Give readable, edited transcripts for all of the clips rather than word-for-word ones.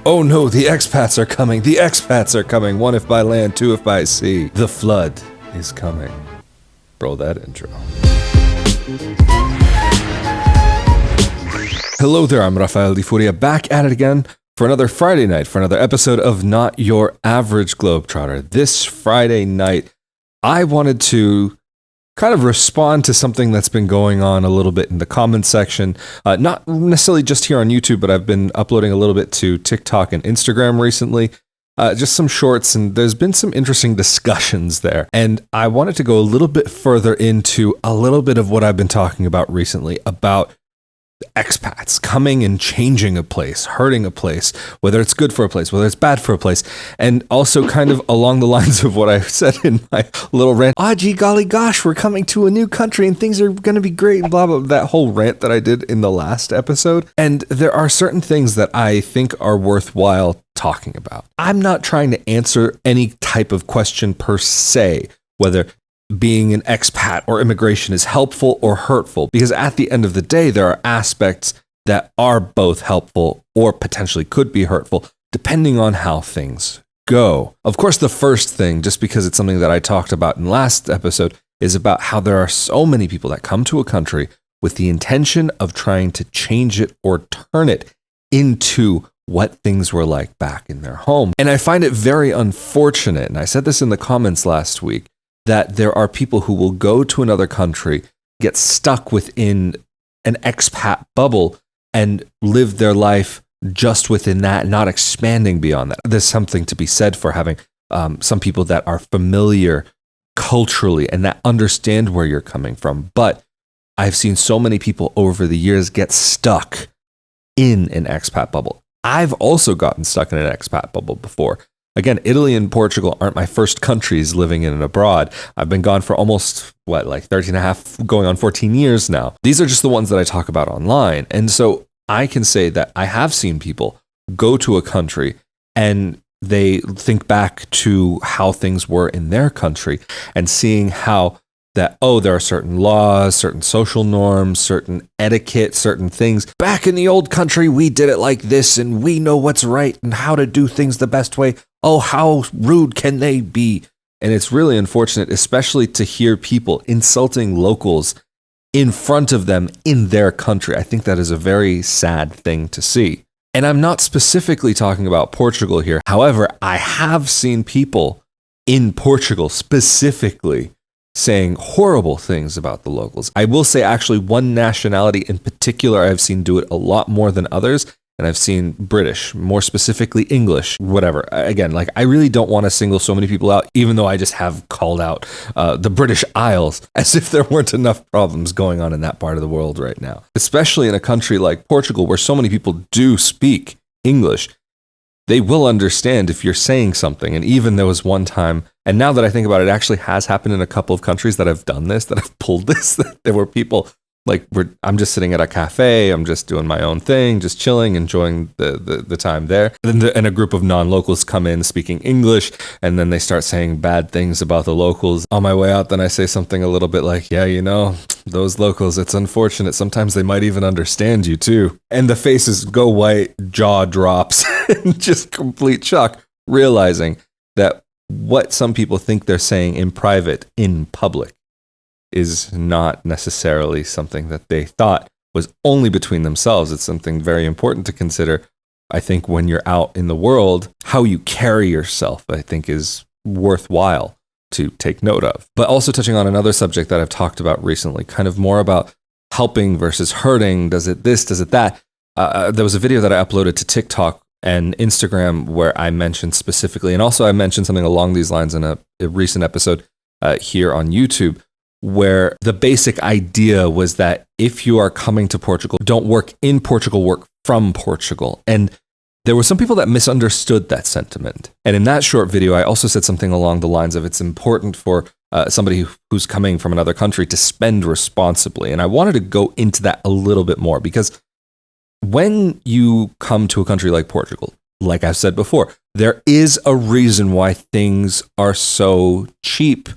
Oh no, the expats are coming. The expats are coming. One if by land, two if by sea. The flood is coming. Roll that intro. Hello there, I'm Rafael de Furia, back at it again for another Friday night, for another episode of Not Your Average Globetrotter. This Friday night, I wanted to kind of respond to something that's been going on a little bit in the comments section. Not necessarily just here on YouTube, but I've been uploading a little bit to TikTok and Instagram recently. Just some shorts, and there's been some interesting discussions there. And I wanted to go a little bit further into a little bit of what I've been talking about recently about expats coming and changing a place, hurting a place, whether it's good for a place, whether it's bad for a place, and also kind of along the lines of what I said in my little rant. Ah, gee, golly gosh, we're coming to a new country and things are going to be great, blah, blah, that whole rant that I did in the last episode. And there are certain things that I think are worthwhile talking about. I'm not trying to answer any type of question per se, whether being an expat or immigration is helpful or hurtful, because at the end of the day, there are aspects that are both helpful or potentially could be hurtful, depending on how things go. Of course, the first thing, just because it's something that I talked about in last episode, is about how there are so many people that come to a country with the intention of trying to change it or turn it into what things were like back in their home. And I find it very unfortunate, and I said this in the comments last week, that there are people who will go to another country, get stuck within an expat bubble, and live their life just within that, not expanding beyond that. There's something to be said for having some people that are familiar culturally and that understand where you're coming from. But I've seen so many people over the years get stuck in an expat bubble. I've also gotten stuck in an expat bubble before. Again, Italy and Portugal aren't my first countries living in and abroad. I've been gone for almost, 13 and a half, going on 14 years now. These are just the ones that I talk about online. And so I can say that I have seen people go to a country and they think back to how things were in their country and seeing how that, there are certain laws, certain social norms, certain etiquette, certain things. Back in the old country, we did it like this and we know what's right and how to do things the best way. Oh, how rude can they be? And it's really unfortunate, especially to hear people insulting locals in front of them in their country. I think that is a very sad thing to see. And I'm not specifically talking about Portugal here. However, I have seen people in Portugal specifically saying horrible things about the locals. I will say actually one nationality in particular I've seen do it a lot more than others, and I've seen British, more specifically English, whatever. Again, I really don't want to single so many people out, even though I just have called out the British Isles as if there weren't enough problems going on in that part of the world right now. Especially in a country like Portugal where so many people do speak English. They will understand if you're saying something. And even there was one time, and now that I think about it, it actually has happened in a couple of countries that have done this, that have pulled this. There were people I'm just sitting at a cafe, I'm just doing my own thing, just chilling, enjoying the time there. And a group of non-locals come in speaking English, and then they start saying bad things about the locals. On my way out, then I say something a little bit like, yeah, those locals, it's unfortunate. Sometimes they might even understand you too. And the faces go white, jaw drops, and just complete shock, realizing that what some people think they're saying in private, in public, is not necessarily something that they thought was only between themselves. It's something very important to consider. I think when you're out in the world, how you carry yourself, I think, is worthwhile to take note of. But also touching on another subject that I've talked about recently, kind of more about helping versus hurting. Does it this, does it that? There was a video that I uploaded to TikTok and Instagram where I mentioned specifically, and also I mentioned something along these lines in a recent episode here on YouTube, where the basic idea was that if you are coming to Portugal, don't work in Portugal, work from Portugal. And there were some people that misunderstood that sentiment. And in that short video, I also said something along the lines of it's important for somebody who's coming from another country to spend responsibly. And I wanted to go into that a little bit more because when you come to a country like Portugal, like I've said before, there is a reason why things are so cheap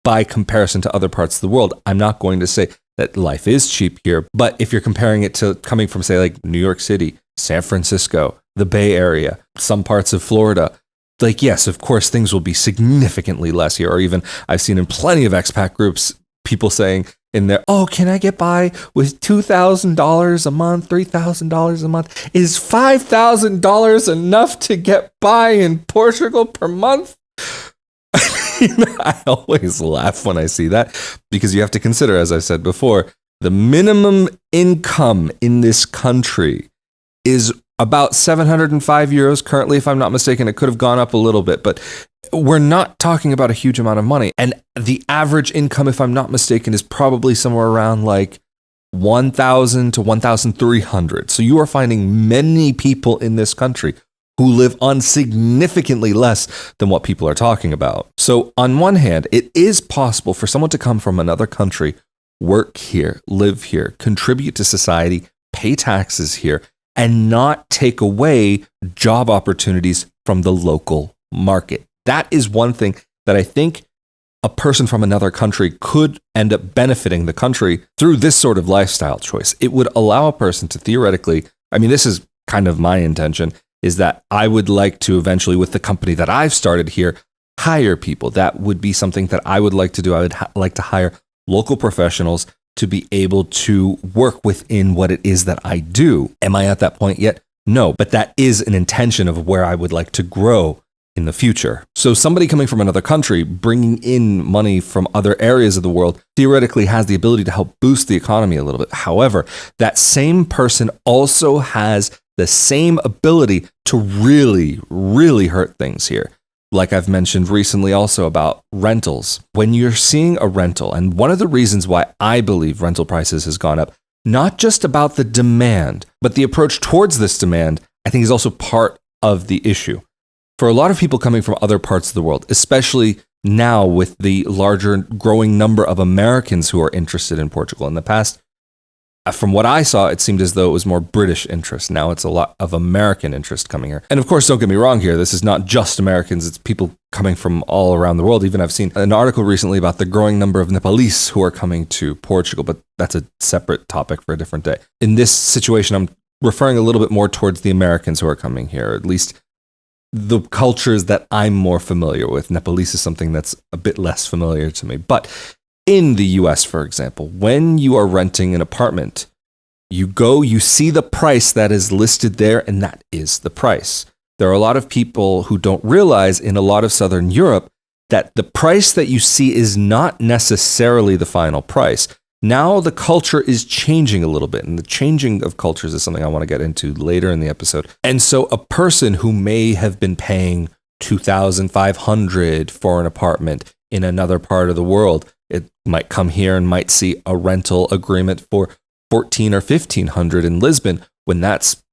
by comparison to other parts of the world. I'm not going to say that life is cheap here, but if you're comparing it to coming from, say, like New York City, San Francisco, the Bay Area, some parts of Florida. Like, yes, of course, things will be significantly less here. Or even I've seen in plenty of expat groups, people saying in there, oh, can I get by with $2,000 a month, $3,000 a month? Is $5,000 enough to get by in Portugal per month? I always laugh when I see that, because you have to consider, as I said before, the minimum income in this country is about 705 euros currently, if I'm not mistaken. It could have gone up a little bit, but we're not talking about a huge amount of money. And the average income, if I'm not mistaken, is probably somewhere around like 1,000 to 1,300. So you are finding many people in this country who live on significantly less than what people are talking about. So on one hand, it is possible for someone to come from another country, work here, live here, contribute to society, pay taxes here, and not take away job opportunities from the local market. That is one thing that I think a person from another country could end up benefiting the country through this sort of lifestyle choice. It would allow a person to theoretically, I mean, this is kind of my intention, is that I would like to eventually, with the company that I've started here, hire people. That would be something that I would like to do. I would like to hire local professionals to be able to work within what it is that I do. Am I at that point yet? No, but that is an intention of where I would like to grow in the future. So somebody coming from another country, bringing in money from other areas of the world, theoretically has the ability to help boost the economy a little bit. However, that same person also has the same ability to really, really hurt things here. Like I've mentioned recently also about rentals. When you're seeing a rental, and one of the reasons why I believe rental prices has gone up, not just about the demand, but the approach towards this demand, I think is also part of the issue. For a lot of people coming from other parts of the world, especially now with the larger growing number of Americans who are interested in Portugal. In the past, from what I saw, it seemed as though it was more British interest. Now it's a lot of American interest coming here. And of course, don't get me wrong here. This is not just Americans. It's people coming from all around the world. Even I've seen an article recently about the growing number of Nepalese who are coming to Portugal, but that's a separate topic for a different day. In this situation, I'm referring a little bit more towards the Americans who are coming here, or at least the cultures that I'm more familiar with. Nepalese is something that's a bit less familiar to me. But in the US, for example, when you are renting an apartment, you go, you see the price that is listed there, and that is the price. There are a lot of people who don't realize in a lot of Southern Europe that the price that you see is not necessarily the final price. Now the culture is changing a little bit, and the changing of cultures is something I want to get into later in the episode. And so a person who may have been paying $2,500 for an apartment in another part of the world, it might come here and might see a rental agreement for $1,400 or $1,500 in Lisbon, when that's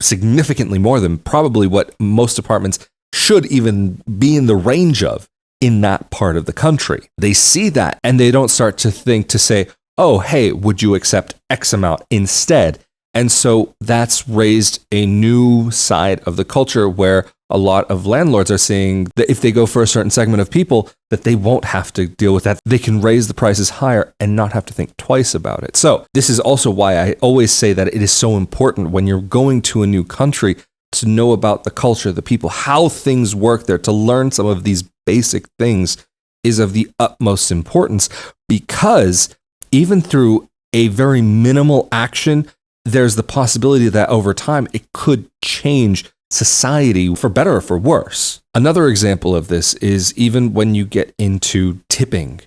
significantly more than probably what most apartments should even be in the range of in that part of the country. They see that and they don't start to think to say, oh, hey, would you accept X amount instead? And so that's raised a new side of the culture where a lot of landlords are seeing that if they go for a certain segment of people, that they won't have to deal with that. They can raise the prices higher and not have to think twice about it. So this is also why I always say that it is so important when you're going to a new country to know about the culture, the people, how things work there, to learn some of these basic things is of the utmost importance, because even through a very minimal action, there's the possibility that over time it could change society for better or for worse. Another example of this is even when you get into tipping.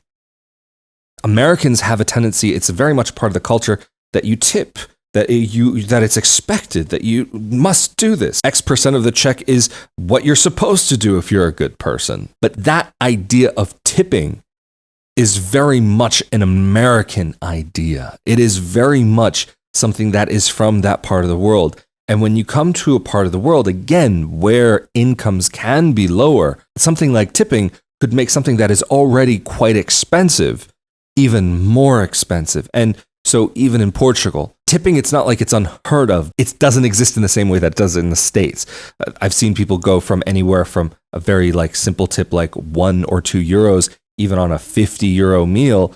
Americans have a tendency, it's very much part of the culture, that you tip, that it's expected, that you must do this. X% of the check is what you're supposed to do if you're a good person. But that idea of tipping is very much an American idea. It is very much something that is from that part of the world. And when you come to a part of the world, again, where incomes can be lower, something like tipping could make something that is already quite expensive even more expensive. And so even in Portugal, tipping, it's not like it's unheard of. It doesn't exist in the same way that it does in the States. I've seen people go from anywhere from a very simple tip like 1 or 2 euros, even on a 50 euro meal,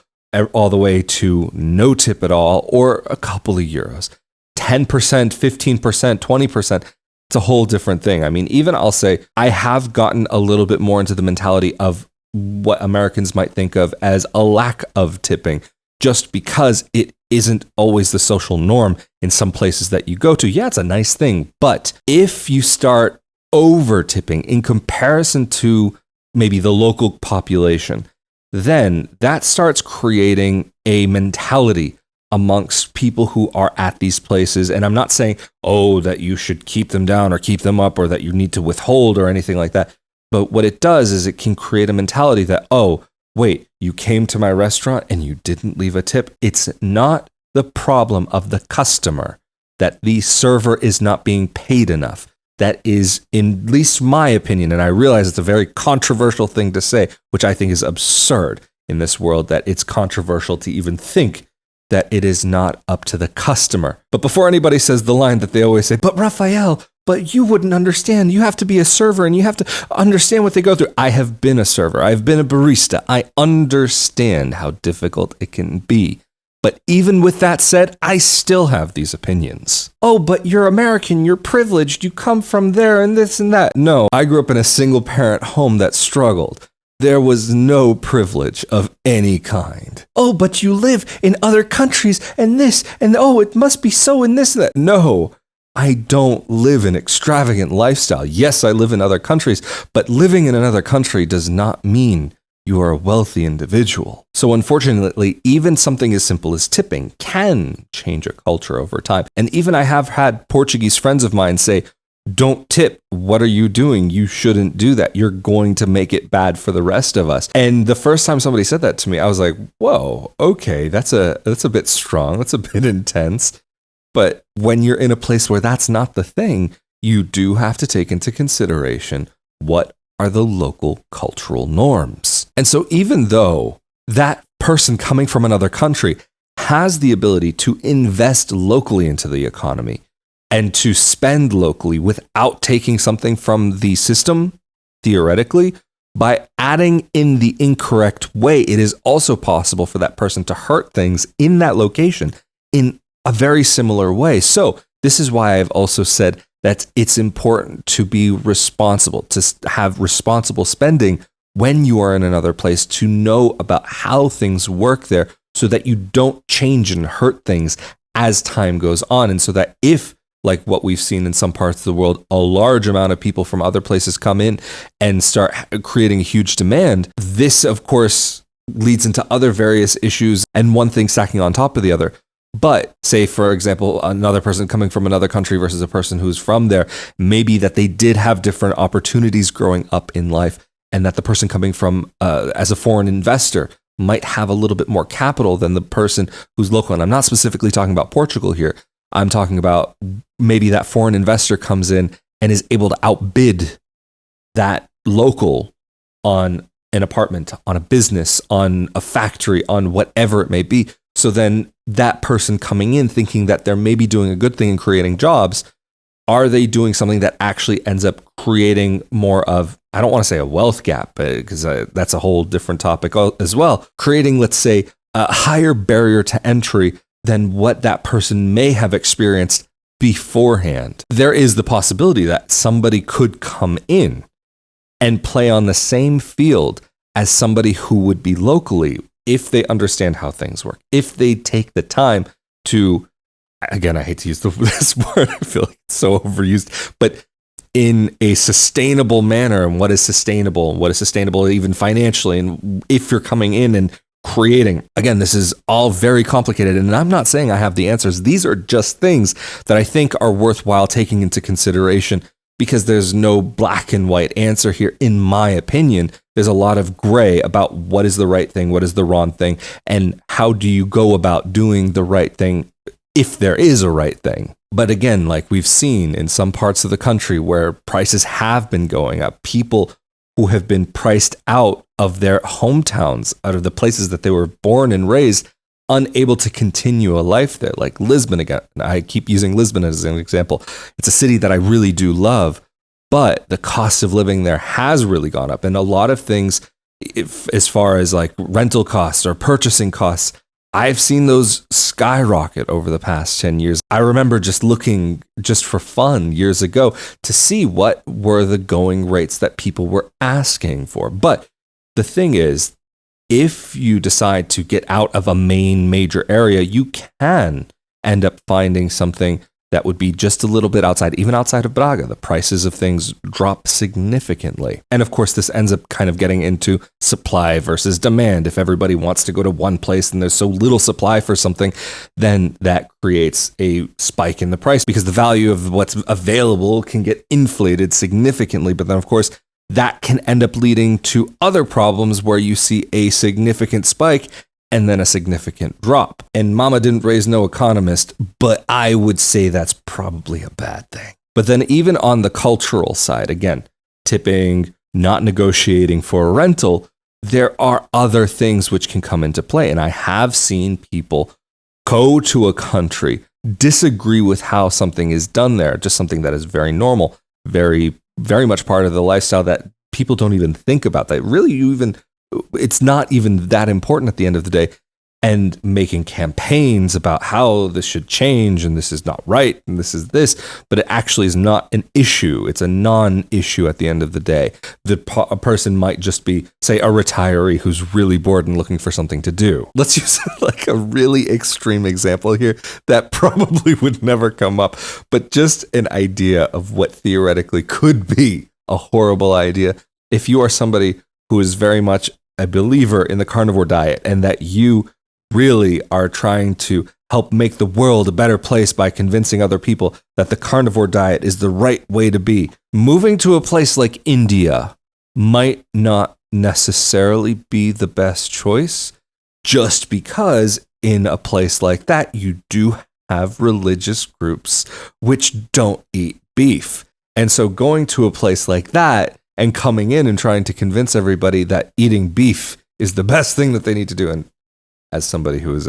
all the way to no tip at all, or a couple of euros. 10%, 15%, 20%. it's a whole different thing. I mean, even I'll say I have gotten a little bit more into the mentality of what Americans might think of as a lack of tipping, just because it isn't always the social norm in some places that you go to. Yeah, it's a nice thing. But if you start over tipping in comparison to maybe the local population, then that starts creating a mentality amongst people who are at these places. And I'm not saying, oh, that you should keep them down or keep them up or that you need to withhold or anything like that. But what it does is it can create a mentality that, oh, wait, you came to my restaurant and you didn't leave a tip. It's not the problem of the customer that the server is not being paid enough. That is, in at least my opinion, and I realize it's a very controversial thing to say, which I think is absurd in this world, that it's controversial to even think that it is not up to the customer. But before anybody says the line that they always say, but Rafael, but you wouldn't understand. You have to be a server and you have to understand what they go through. I have been a server. I've been a barista. I understand how difficult it can be. But even with that said, I still have these opinions. Oh, but you're American, you're privileged, you come from there and this and that. No, I grew up in a single parent home that struggled. There was no privilege of any kind. Oh, but you live in other countries and this, and oh, it must be so in this and that. No, I don't live an extravagant lifestyle. Yes, I live in other countries, but living in another country does not mean you are a wealthy individual. So unfortunately, even something as simple as tipping can change a culture over time. And even I have had Portuguese friends of mine say, don't tip. What are you doing? You shouldn't do that. You're going to make it bad for the rest of us. And the first time somebody said that to me, I was like, whoa, okay, that's a bit strong. That's a bit intense. But when you're in a place where that's not the thing, you do have to take into consideration what are the local cultural norms. And so even though that person coming from another country has the ability to invest locally into the economy and to spend locally without taking something from the system, theoretically, by adding in the incorrect way, it is also possible for that person to hurt things in that location in a very similar way. So this is why I've also said that it's important to be responsible, to have responsible spending when you are in another place, to know about how things work there so that you don't change and hurt things as time goes on. And so that if, like what we've seen in some parts of the world, a large amount of people from other places come in and start creating a huge demand, this, of course, leads into other various issues and one thing stacking on top of the other. But say, for example, another person coming from another country versus a person who's from there, maybe that they did have different opportunities growing up in life, and that the person coming from as a foreign investor might have a little bit more capital than the person who's local. And I'm not specifically talking about Portugal here. I'm talking about maybe that foreign investor comes in and is able to outbid that local on an apartment, on a business, on a factory, on whatever it may be. So then that person coming in thinking that they're maybe doing a good thing and creating jobs, are they doing something that actually ends up creating more of, I don't want to say a wealth gap, because that's a whole different topic as well, creating, let's say, a higher barrier to entry than what that person may have experienced beforehand. There is the possibility that somebody could come in and play on the same field as somebody who would be locally, if they understand how things work, if they take the time to, again, I hate to use this word, I feel like it's so overused, but in a sustainable manner. And what is sustainable? And what is sustainable even financially? And if you're coming in and creating, again, this is all very complicated. And I'm not saying I have the answers. These are just things that I think are worthwhile taking into consideration, because there's no black and white answer here, in my opinion. There's a lot of gray about what is the right thing, what is the wrong thing, and how do you go about doing the right thing if there is a right thing. But again, like we've seen in some parts of the country where prices have been going up, people who have been priced out of their hometowns, out of the places that they were born and raised, unable to continue a life there, like Lisbon again. I keep using Lisbon as an example. It's a city that I really do love, but the cost of living there has really gone up. And a lot of things, as far as like rental costs or purchasing costs, I've seen those skyrocket over the past 10 years. I remember just looking just for fun years ago to see what were the going rates that people were asking for. But the thing is, if you decide to get out of a main major area, you can end up finding something that would be just a little bit outside, even outside of Braga. The prices of things drop significantly. And of course, this ends up kind of getting into supply versus demand. If everybody wants to go to one place and there's so little supply for something, then that creates a spike in the price because the value of what's available can get inflated significantly. But then, of course, that can end up leading to other problems where you see a significant spike and then a significant drop. And Mama didn't raise no economist, but I would say that's probably a bad thing. But then even on the cultural side, again, tipping, not negotiating for a rental, there are other things which can come into play. And I have seen people go to a country, disagree with how something is done there, just something that is very normal, very, very much part of the lifestyle that people don't even think about. That really it's not even that important at the end of the day, and making campaigns about how this should change and this is not right and this is this, but it actually is not an issue. It's a non-issue at the end of the day. A person might just be, say, a retiree who's really bored and looking for something to do. Let's use like a really extreme example here that probably would never come up, but just an idea of what theoretically could be a horrible idea. If you are somebody who is very much a believer in the carnivore diet and that you really are trying to help make the world a better place by convincing other people that the carnivore diet is the right way to be, moving to a place like India might not necessarily be the best choice, just because in a place like that you do have religious groups which don't eat beef. And so going to a place like that and coming in and trying to convince everybody that eating beef is the best thing that they need to do. And as somebody who is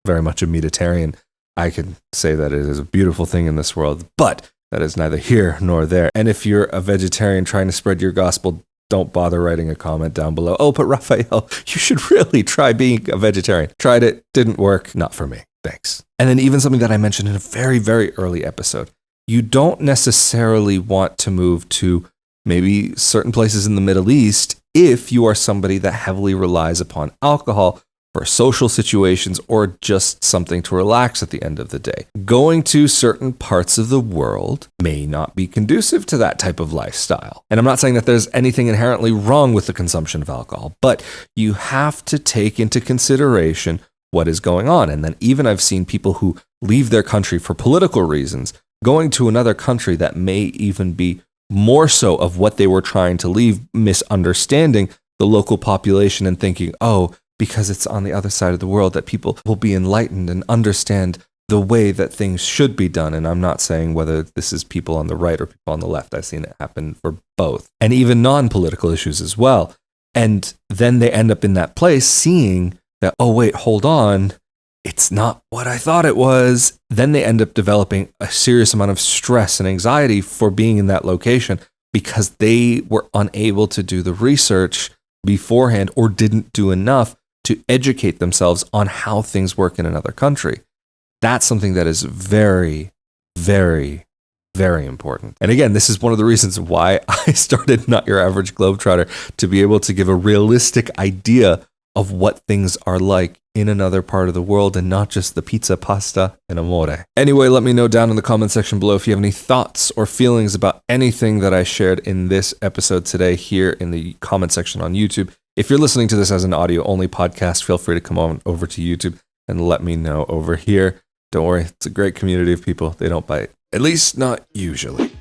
very much a meatitarian, I can say that it is a beautiful thing in this world, but that is neither here nor there. And if you're a vegetarian trying to spread your gospel, don't bother writing a comment down below. Oh, but Rafael, you should really try being a vegetarian. Tried it, didn't work, not for me. Thanks. And then even something that I mentioned in a very, very early episode, you don't necessarily want to move to maybe certain places in the Middle East if you are somebody that heavily relies upon alcohol for social situations or just something to relax at the end of the day. Going to certain parts of the world may not be conducive to that type of lifestyle. And I'm not saying that there's anything inherently wrong with the consumption of alcohol, but you have to take into consideration what is going on. And then even I've seen people who leave their country for political reasons, going to another country that may even be more so of what they were trying to leave, misunderstanding the local population and thinking, oh, because it's on the other side of the world that people will be enlightened and understand the way that things should be done. And I'm not saying whether this is people on the right or people on the left. I've seen it happen for both, and even non-political issues as well. And then they end up in that place seeing that, oh, wait, hold on, it's not what I thought it was. Then they end up developing a serious amount of stress and anxiety for being in that location because they were unable to do the research beforehand or didn't do enough to educate themselves on how things work in another country. That's something that is very, very, very important. And again, this is one of the reasons why I started Not Your Average Globetrotter, to be able to give a realistic idea of what things are like in another part of the world and not just the pizza, pasta, and amore. Anyway, let me know down in the comment section below if you have any thoughts or feelings about anything that I shared in this episode today here in the comment section on YouTube. If you're listening to this as an audio-only podcast, feel free to come on over to YouTube and let me know over here. Don't worry, it's a great community of people. They don't bite. At least not usually.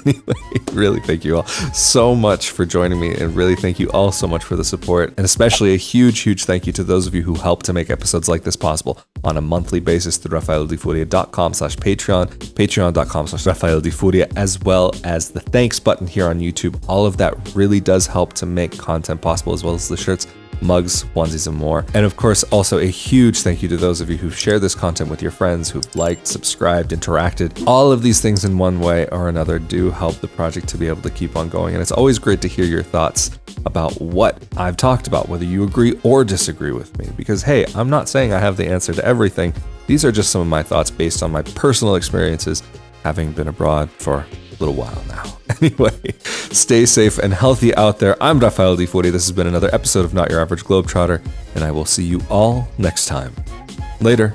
Anyway, really thank you all so much for joining me, and really thank you all so much for the support, and especially a huge, huge thank you to those of you who help to make episodes like this possible on a monthly basis through rafaeldefuria.com/Patreon, patreon.com/rafaeldefuria, as well as the thanks button here on YouTube. All of that really does help to make content possible, as well as the shirts mugs, onesies, and more. And of course, also a huge thank you to those of you who've shared this content with your friends, who've liked, subscribed, interacted. All of these things in one way or another do help the project to be able to keep on going. And it's always great to hear your thoughts about what I've talked about, whether you agree or disagree with me. Because hey, I'm not saying I have the answer to everything. These are just some of my thoughts based on my personal experiences, having been abroad for a little while now. Anyway, stay safe and healthy out there. I'm Rafael di Furia. This has been another episode of Not Your Average Globetrotter, and I will see you all next time. Later.